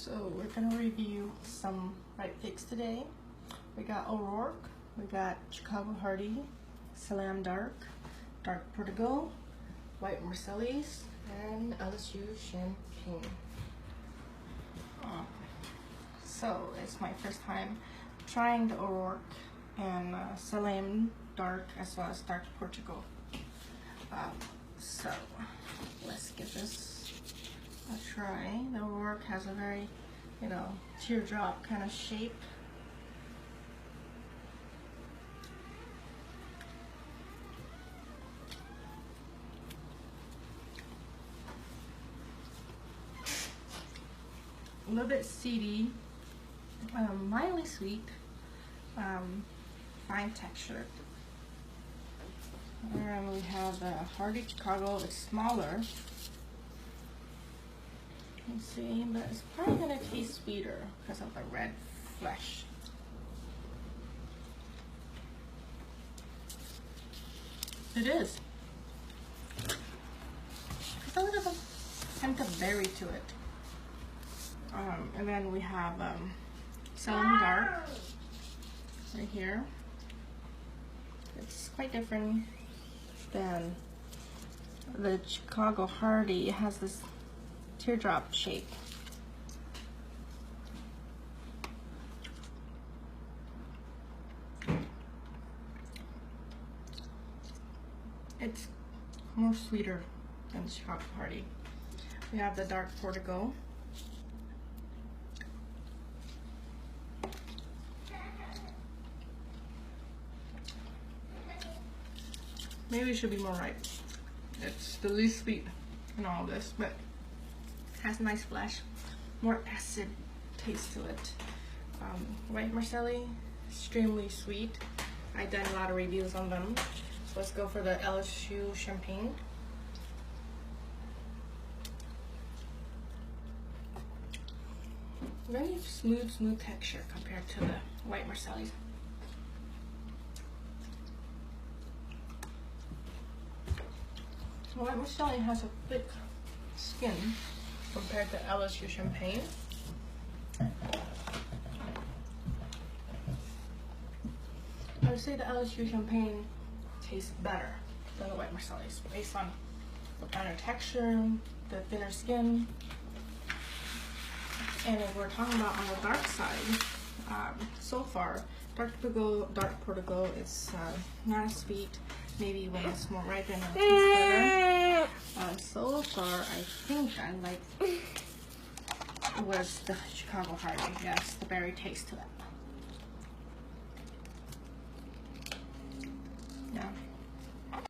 So we're gonna review some ripe figs today. We got O'Rourke, we got Chicago Hardy, Salem Dark, Dark Portuguese, white Marseilles, and LSU Champagne. So it's my first time trying the O'Rourke and Salem Dark as well as Dark Portuguese. So let's give this a try. The O'Rourke has a very, teardrop kind of shape. A little bit seedy, mildly sweet, fine texture. And we have the Hardy Chicago. It's smaller. Let's see, but it's probably gonna taste sweeter because of the red flesh. It is. There's a little bit of hint of berry to it. And then we have Salem Dark right here. It's quite different than the Chicago Hardy. It has this teardrop shape. It's more sweeter than the Chicago Hardy. We have the Dark Portuguese. Maybe it should be more ripe. It's the least sweet in all this, but has nice flesh, more acid taste to it. White Marseilles, extremely sweet. I've done a lot of reviews on them. So let's go for the LSU Champagne. Very smooth texture compared to the white Marseilles. The white Marseilles has a thick skin compared to LSU Champagne. I would say the LSU Champagne tastes better than the white Marseilles based on the finer texture, the thinner skin. And if we're talking about on the dark side, so far, Dark Portuguese is not as sweet. Maybe when it's more ripened it tastes better. So far, I think I like was the Chicago Hardy. Yes, the berry taste to it. Yeah.